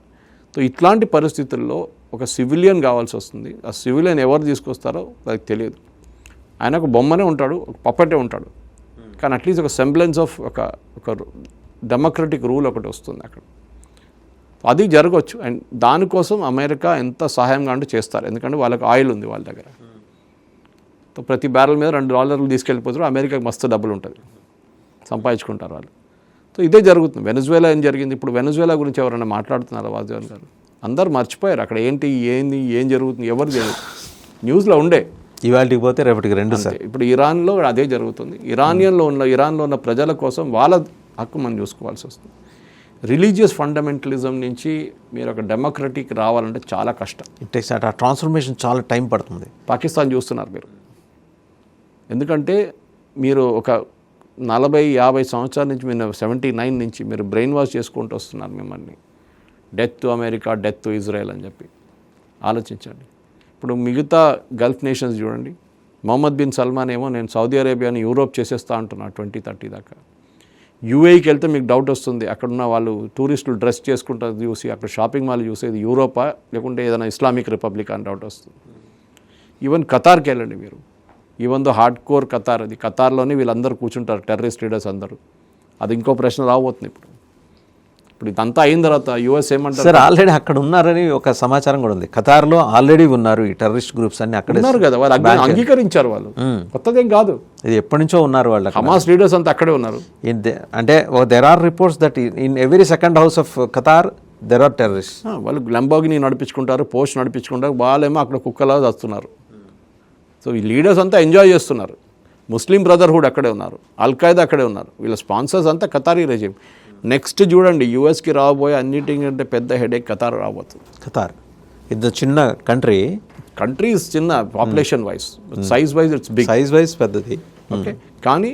సో ఇట్లాంటి పరిస్థితుల్లో ఒక సివిలియన్ కావాల్సి వస్తుంది. ఆ సివిలియన్ ఎవరు తీసుకొస్తారో వాళ్ళకి తెలియదు. ఆయన ఒక బొమ్మనే ఉంటాడు, ఒక పప్పటే ఉంటాడు, కానీ అట్లీస్ట్ ఒక సెంబ్లెన్స్ ఆఫ్ ఒక డెమోక్రటిక్ రూల్ ఒకటి వస్తుంది అక్కడ. అది జరగవచ్చు. అండ్ దానికోసం అమెరికా ఎంత సహాయంగా అంటే చేస్తారు, ఎందుకంటే వాళ్ళకి ఆయిల్ ఉంది వాళ్ళ దగ్గర. సో ప్రతి బ్యారెల్ మీద $2 తీసుకెళ్ళిపోతారు, అమెరికాకి మస్తు డబ్బులు ఉంటుంది, సంపాదించుకుంటారు వాళ్ళు. సో ఇదే జరుగుతుంది. వెనజువేలా ఏం జరిగింది, ఇప్పుడు వెనజువేలా గురించి ఎవరైనా మాట్లాడుతున్నారా వాసుదేవన్ గారు? అందరూ మర్చిపోయారు అక్కడ ఏం జరుగుతుంది, ఎవరు తెలియదు. న్యూస్లో ఉండే, ఇవాళకి పోతే రేపటికి 2 సార్. ఇప్పుడు ఇరాన్లో అదే జరుగుతుంది. ఇరాన్లో ఉన్న ప్రజల కోసం వాళ్ళ హక్కు మనం చూసుకోవాల్సి వస్తుంది. రిలీజియస్ ఫండమెంటలిజం నుంచి మీరు ఒక డెమోక్రటిక్ రావాలంటే చాలా కష్టం. ఆ ట్రాన్స్ఫర్మేషన్ చాలా టైం పడుతుంది. పాకిస్తాన్ చూస్తున్నారు మీరు, ఎందుకంటే మీరు ఒక 40-50 సంవత్సరాల నుంచి మీరు 79 నుంచి మీరు బ్రెయిన్ వాష్ చేసుకుంటూ వస్తున్నారు మిమ్మల్ని. Death to America, death to Israel అని చెప్పి. ఆలోచించండి. ఇప్పుడు మిగతా గల్ఫ్ నేషన్స్ చూడండి, మొహమ్మద్ బిన్ సల్మాన్ ఏమో నేను సౌదీ అరేబియాని యూరోప్ చేసేస్తా అంటున్నాను 2030 దాకా. యూఏఈకి వెళ్తే మీకు డౌట్ వస్తుంది, అక్కడున్న వాళ్ళు టూరిస్టులు డ్రెస్ చేసుకుంటారు చూసి అక్కడ షాపింగ్ మాల్ చూసేది యూరోపా లేకుంటే ఏదైనా ఇస్లామిక్ రిపబ్లిక్ అని డౌట్ వస్తుంది. ఈవెన్ ఖతార్కి వెళ్ళండి మీరు, even though hard core Qatar, అది ఖతార్లోనే వీళ్ళందరూ కూర్చుంటారు టెర్రరిస్ట్ లీడర్స్ అందరూ. అది ఇంకో ప్రశ్న రాబోతుంది ఇప్పుడు ఇదంతా అయిన తర్వాత యుఎస్ ఏమంటారు సార్, ఆల్రెడీ అక్కడ ఉన్నారని ఒక సమాచారం కూడా ఉంది. ఖతార్లో ఆల్రెడీ ఉన్నారు ఈ టెర్రరిస్ట్ గ్రూప్స్ అన్ని, అక్కడ ఉన్నారు కదా, వాళ్ళు అంగీకరించారు. వాళ్ళు కొత్తదేం కాదు, ఇది ఎప్పటి నుంచో ఉన్నారు వాళ్ళు. హమాస్ లీడర్స్ అంతా అక్కడే ఉన్నారు. అంటే there are reports that in every second house of Qatar there are terrorist. వాళ్ళు లంబోగిని నడిపించుకుంటారు, పోస్ట్ నడిపించుకుంటారు, వాళ్ళేమో అక్కడ కుక్కలా వస్తున్నారు. సో ఈ లీడర్స్ అంతా ఎంజాయ్ చేస్తున్నారు. ముస్లిం బ్రదర్హుడ్ అక్కడే ఉన్నారు, అల్ఖైదా అక్కడే ఉన్నారు, వీళ్ళ స్పాన్సర్స్ అంతా ఖతారీ రెజిమ్. నెక్స్ట్ చూడండి, యూఎస్కి రాబోయే అన్నిటికంటే పెద్ద హెడేక్ ఖతార్ రాబోతుంది. ఖతార్ ఇది చిన్న కంట్రీస్ చిన్న population wise, size wise it's big, size wise పెద్దది. ఓకే, కానీ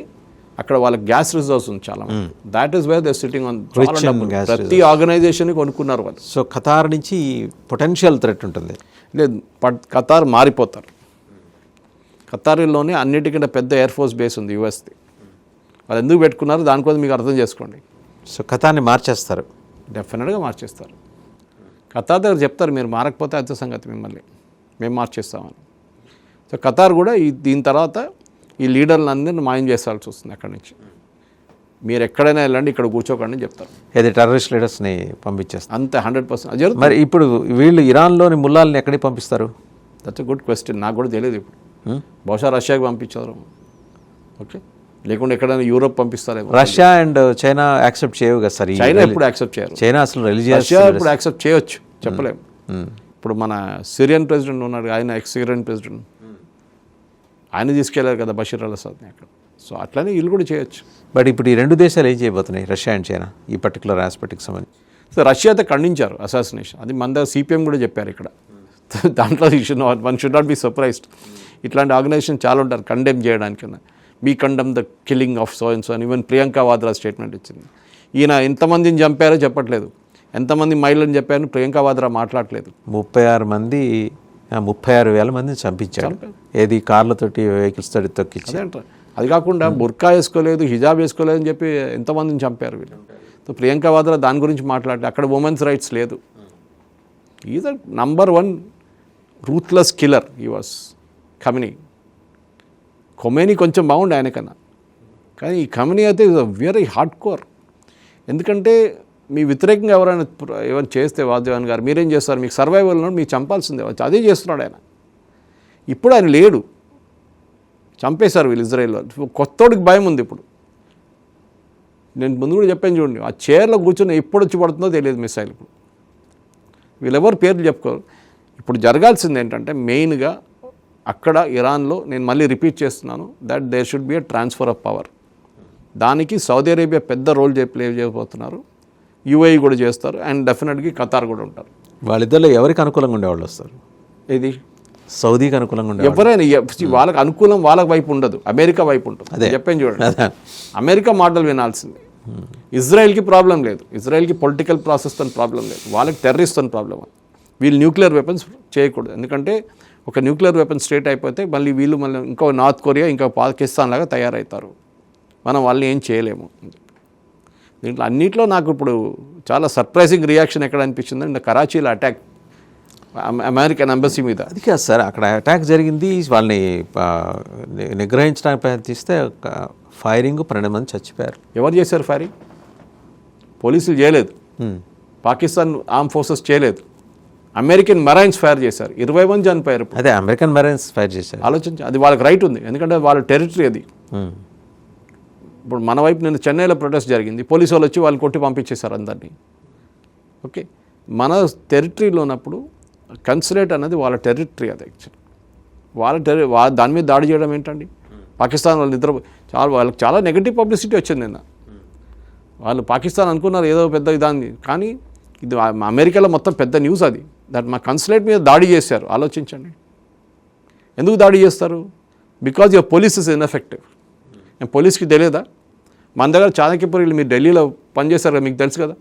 అక్కడ వాళ్ళకి గ్యాస్ రిజర్వ్స్ ఉంది చాలా. That is where they sitting on ప్రతి ఆర్గనైజేషన్ కొనుక్కున్నారు వాళ్ళు. సో ఖతార్ నుంచి పొటెన్షియల్ థ్రెట్ ఉంటుంది. లేదు, ఖతార్ మారిపోతారు. ఖతార్లోనే అన్నిటికంటే పెద్ద ఎయిర్ ఫోర్స్ బేస్ ఉంది యూఎస్ది. వాళ్ళు ఎందుకు పెట్టుకున్నారు దానికోసం మీకు అర్థం చేసుకోండి. సో ఖతార్ని మార్చేస్తారు, డెఫినెట్గా మార్చేస్తారు. ఖతార్ దగ్గర చెప్తారు మీరు మారకపోతే అంత సంగతి, మిమ్మల్ని మేము మార్చేస్తామని. సో ఖతార్ కూడా దీని తర్వాత ఈ లీడర్లు అందరినీ మాయం చేసాల్సి వస్తుంది అక్కడి నుంచి. మీరు ఎక్కడైనా వెళ్ళండి, ఇక్కడ కూర్చోకండి అని చెప్తారు. ఏది టెర్రరిస్ట్ లీడర్స్ని పంపించేస్తారు అంతే, 100%. మరి ఇప్పుడు వీళ్ళు ఇరాన్లోని ముల్లాల్ని ఎక్కడికి పంపిస్తారు? దట్స్ ఎ గుడ్ క్వశ్చన్, నాకు కూడా తెలియదు. ఇప్పుడు బహుశా రష్యాకి పంపించారు, ఓకే, లేకుంటే ఎక్కడైనా యూరోప్ పంపిస్తారేమో. రష్యా అండ్ చైనా యాక్సెప్ట్ చేయవు కదా సార్. చైనా ఎప్పుడు యాక్సెప్ట్ చేయరు. చైనా అసలు రిలీజియస్, రష్యా ఇప్పుడు యాక్సెప్ట్ చేయొచ్చు, చెప్పలేము. ఇప్పుడు మన సిరియన్ ప్రెసిడెంట్ ఉన్నాడు, ఆయన ఎక్స్ సిరియన్ ప్రెసిడెంట్, ఆయన తీసుకెళ్లారు కదా బషీర్ అల్ అసాద్ని అక్కడ. సో అట్లనే వీళ్ళు కూడా చేయొచ్చు. బట్ ఇప్పుడు ఈ 2 దేశాలు ఏం చేయబోతున్నాయి, రష్యా అండ్ చైనా, ఈ పర్టికులర్ ఆస్పెక్ట్కి సంబంధించి? సో రష్యా అయితే ఖండించారు అసాసినేషన్, అది మన దగ్గర సిపిఎం కూడా చెప్పారు ఇక్కడ. దాంట్లో one should not be surprised. ఇట్లాంటి ఆర్గనైజేషన్ చాలా ఉంటారు కండెమ్ చేయడానికి. మీ condemn the killing of so and so అని ఈవెన్ ప్రియాంక వాద్రా స్టేట్మెంట్ ఇచ్చింది. ఈయన ఎంతమందిని చంపారో చెప్పట్లేదు, ఎంతమంది మహిళలను చెప్పారని ప్రియాంక వాద్రా మాట్లాడలేదు. 36,000 మందిని చంపించాడు. ఏది కార్లతోటి, వెహికల్స్ తోటి తొక్కించి. అది కాకుండా బుర్కా వేసుకోలేదు, హిజాబ్ వేసుకోలేదు అని చెప్పి ఎంతమందిని చంపారు వీళ్ళు. సో ప్రియాంక వాద్రా దాని గురించి మాట్లాడలేదు. అక్కడ ఉమెన్స్ రైట్స్ లేదు. Is a number 1 ruthless killer ఈ వాస్ ఖమెనీ. ఖొమేనీ కొంచెం బాగుండే ఆయనకన్నా, కానీ ఈ ఖమెనీ అయితే is a very hard core. ఎందుకంటే మీ వ్యతిరేకంగా ఎవరైనా చేస్తే వాసుదేవన్ గారు మీరేం చేస్తారు, మీకు సర్వైవల్ మీకు చంపాల్సిందే, అదే చేస్తున్నాడు ఆయన. ఇప్పుడు ఆయన లేడు, చంపేశారు వీళ్ళు ఇజ్రాయెల్లో. కొత్తోడికి భయం ఉంది ఇప్పుడు. నేను ముందు కూడా చెప్పాను చూడండి, ఆ చైర్లో కూర్చొని ఎప్పుడు వచ్చి పడుతుందో తెలియదు మిసైల్. ఇప్పుడు వీళ్ళెవరు పేర్లు చెప్పుకోరు. ఇప్పుడు జరగాల్సింది ఏంటంటే మెయిన్గా అక్కడ ఇరాన్లో నేను మళ్ళీ రిపీట్ చేస్తున్నాను that there should be a transfer of power. దానికి సౌదీ అరేబియా పెద్ద రోల్ ప్లే చేయబోతున్నారు, యూఏఈ కూడా చేస్తారు, అండ్ డెఫినెట్గా ఖతార్ కూడా ఉంటారు. వాళ్ళిద్దరిలో ఎవరికి అనుకూలంగా ఉండేవాళ్ళు వస్తారు? ఇది సౌదీకి అనుకూలంగా ఉండే ఎవరైనా వాళ్ళకి అనుకూలం వాళ్ళ వైపు ఉండదు, అమెరికా వైపు ఉంటుంది. అదే చెప్పాను చూడండి, అమెరికా మాటలు వినాల్సింది. ఇజ్రాయెల్కి ప్రాబ్లం లేదు, ఇజ్రాయెల్కి పొలిటికల్ ప్రాసెస్తో ప్రాబ్లం లేదు, వాళ్ళకి టెర్రరిస్ట్తో ప్రాబ్లం. వీళ్ళు న్యూక్లియర్ వెపన్స్ చేయకూడదు, ఎందుకంటే ఒక న్యూక్లియర్ వెపన్ స్టేట్ అయిపోతే మళ్ళీ వీళ్ళు మళ్ళీ ఇంకో నార్త్ కొరియా ఇంకా పాకిస్తాన్ లాగా తయారవుతారు, మనం వాళ్ళని ఏం చేయలేము. దీంట్లో అన్నింటిలో నాకు ఇప్పుడు చాలా సర్ప్రైజింగ్ రియాక్షన్ ఎక్కడ అనిపించిందంటే కరాచీలో అటాక్ అమెరికన్ ఎంబసీ మీద. అది కాదు సార్, అక్కడ అటాక్ జరిగింది, వాళ్ళని నిగ్రహించడానికి ప్రయత్నిస్తే ఫైరింగ్ 12 మంది చచ్చిపోయారు. ఎవరు చేశారు ఫైరింగ్? పోలీసులు చేయలేదు, పాకిస్తాన్ ఆర్మ్ ఫోర్సెస్ చేయలేదు, అమెరికన్ మెరైన్స్ ఫైర్ చేశారు, 20 మంది చనిపోయారు. అదే అమెరికన్ మెరైన్స్ ఫైర్ చేశారు. ఆలోచించి, అది వాళ్ళకి రైట్ ఉంది, ఎందుకంటే వాళ్ళ టెరిటరీ అది. ఇప్పుడు మన వైపు నేను చెన్నైలో ప్రొటెస్ట్ జరిగింది, పోలీసు వాళ్ళు వచ్చి వాళ్ళు కొట్టి పంపించేశారు అందరినీ. ఓకే, మన టెరిటరీలో ఉన్నప్పుడు కన్సులేట్ అనేది వాళ్ళ టెరిటరీ, అది యాక్చువల్ వాళ్ళ దాని మీద దాడి చేయడం ఏంటండి? పాకిస్తాన్ వాళ్ళు వాళ్ళకి చాలా నెగటివ్ పబ్లిసిటీ వచ్చింది నిన్న. వాళ్ళు పాకిస్తాన్ అనుకున్నారు ఏదో పెద్ద ఇదాన్ని, కానీ ఇది అమెరికాలో మొత్తం పెద్ద న్యూస్ అది. దట్ మా కన్సులేట్ మీద దాడి చేశారు. ఆలోచించండి, ఎందుకు దాడి చేస్తారు? Because your police is ineffective. పోలీస్కి తెలియదా? మన దగ్గర చాణక్యపురి మీరు ఢిల్లీలో పనిచేశారు కదా, మీకు తెలుసు కదా,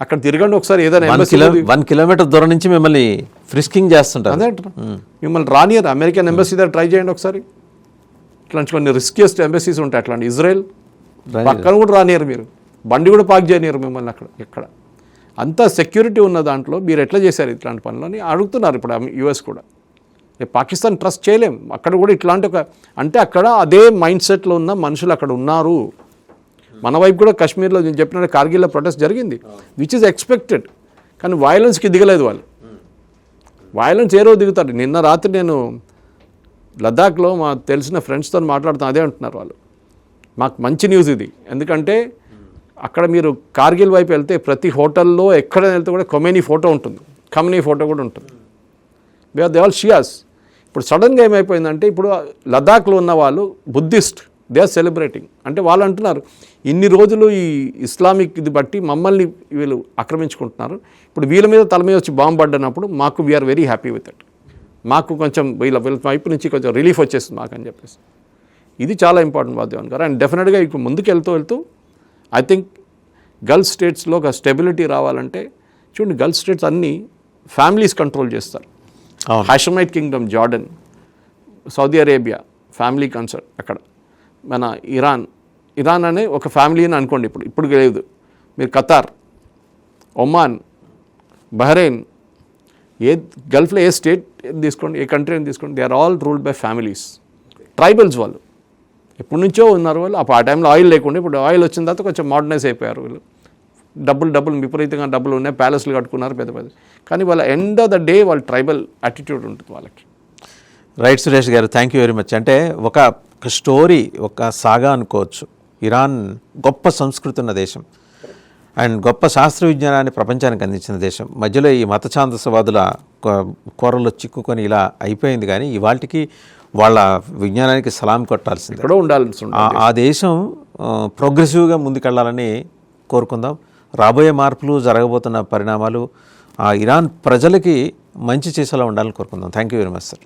అక్కడ తిరగండి ఒకసారి, ఏదైనా 1 కిలోమీటర్ దూరం నుంచి మిమ్మల్ని ఫ్రిస్కింగ్ చేస్తుంటారు. అదే అంటారు, మిమ్మల్ని రానియర్ అమెరికన్ ఎంబసీ దగ్గర ట్రై చేయండి ఒకసారి. ఇట్లాంటి కొన్ని రిస్కియస్ట్ ఎంబసీస్ ఉంటాయి, అట్లాంటి ఇజ్రాయెల్ పక్కన కూడా రానియరు, మీరు బండి కూడా పార్క్ చేయనియరు మిమ్మల్ని అక్కడ. ఎక్కడ అంత సెక్యూరిటీ ఉన్న దాంట్లో మీరు ఎట్లా చేశారు ఇట్లాంటి పనులని అడుగుతున్నారు ఇప్పుడు యూఎస్ కూడా. పాకిస్తాన్ ట్రస్ట్ చేయలేం, అక్కడ కూడా ఇట్లాంటి అంటే అక్కడ అదే మైండ్ సెట్లో ఉన్న మనుషులు అక్కడ ఉన్నారు. మన వైపు కూడా కాశ్మీర్లో నేను చెప్పినట్టు కార్గిల్లో ప్రొటెస్ట్ జరిగింది, విచ్ ఈజ్ ఎక్స్పెక్టెడ్, కానీ వైలెన్స్కి దిగలేదు వాళ్ళు. వైలెన్స్ ఏ రోజు దిగుతారు? నిన్న రాత్రి నేను లద్దాఖ్లో మా తెలిసిన ఫ్రెండ్స్తో మాట్లాడుతాను, అదే అంటున్నారు వాళ్ళు. మాకు మంచి న్యూస్ ఇది, ఎందుకంటే అక్కడ మీరు కార్గిల్ వైపు వెళ్తే ప్రతి హోటల్లో ఎక్కడ వెళ్తే కూడా ఖొమైనీ ఫోటో ఉంటుంది, ఖమ్నీ ఫోటో కూడా ఉంటుంది. They all Shias. ఇప్పుడు సడన్గా ఏమైపోయిందంటే ఇప్పుడు లద్దాఖ్లో ఉన్న వాళ్ళు బుద్ధిస్ట్, దే ఆర్ సెలబ్రేటింగ్. అంటే వాళ్ళు అంటున్నారు ఇన్ని రోజులు ఈ ఇస్లామిక్ ఇది బట్టి మమ్మల్ని వీళ్ళు ఆక్రమించుకుంటున్నారు, ఇప్పుడు వీళ్ళ మీద తల మీద వచ్చి బాంబు పడ్డనప్పుడు మాకు we are very happy with it, మాకు కొంచెం వీళ్ళ వైపు నుంచి కొంచెం రిలీఫ్ వచ్చేస్తుంది మాకు అని చెప్పేసి. ఇది చాలా ఇంపార్టెంట్ వాద్యవన్ గారు. అండ్ డెఫినెట్గా ఇప్పుడు ముందుకు వెళ్తూ ఐ థింక్ గల్ఫ్ స్టేట్స్లో ఒక స్టెబిలిటీ రావాలంటే చూడండి, గల్ఫ్ స్టేట్స్ అన్నీ ఫ్యామిలీస్ కంట్రోల్ చేస్తారు. Hashemite kingdom, Jordan, Saudi Arabia family concert. అక్కడ మన ఇరాన్ అనే ఒక ఫ్యామిలీ అని అనుకోండి, ఇప్పుడు లేదు. మీరు ఖతార్, ఒమాన్, బహ్రెయిన్, ఏ గల్ఫ్లో ఏ స్టేట్ తీసుకోండి, ఏ కంట్రీ అని తీసుకోండి, they are all ruled by families, tribals. వాళ్ళు ఎప్పటి నుంచో ఉన్నారు. వాళ్ళు ఆ టైంలో ఆయిల్ లేకుండా, ఇప్పుడు ఆయిల్ వచ్చిన తర్వాత కొంచెం మోడర్నైజ్ అయిపోయారు. వీళ్ళు డబ్బులు విపరీతంగా డబ్బులు ఉన్నాయి, ప్యాలెస్లు కట్టుకున్నారు పెద్ద పెద్ద, కానీ వాళ్ళ ఎండ్ ఆఫ్ ద డే వాళ్ళ ట్రైబల్ యాటిట్యూడ్ ఉంటుంది వాళ్ళకి. రైట్ సురేష్ గారు, థ్యాంక్ యూ వెరీ మచ్. అంటే ఒక స్టోరీ, ఒక సాగా అనుకోవచ్చు. ఇరాన్ గొప్ప సంస్కృతి ఉన్న దేశం అండ్ గొప్ప శాస్త్ర విజ్ఞానాన్ని ప్రపంచానికి అందించిన దేశం. మధ్యలో ఈ మత ఛాందసవాదుల కూరల్లో చిక్కుకొని ఇలా అయిపోయింది, కానీ ఇవాళకి వాళ్ళ విజ్ఞానానికి సలాం కొట్టాల్సింది. ఇక్కడ ఉండాల్సి ఆ దేశం ప్రోగ్రెసివ్గా ముందుకెళ్లాలని కోరుకుందాం. రాబోయే మార్పులు, జరగబోతున్న పరిణామాలు ఇరాన్ ప్రజలకి మంచి చేసేలా ఉండాలని కోరుకుందాం. Thank you very much sir.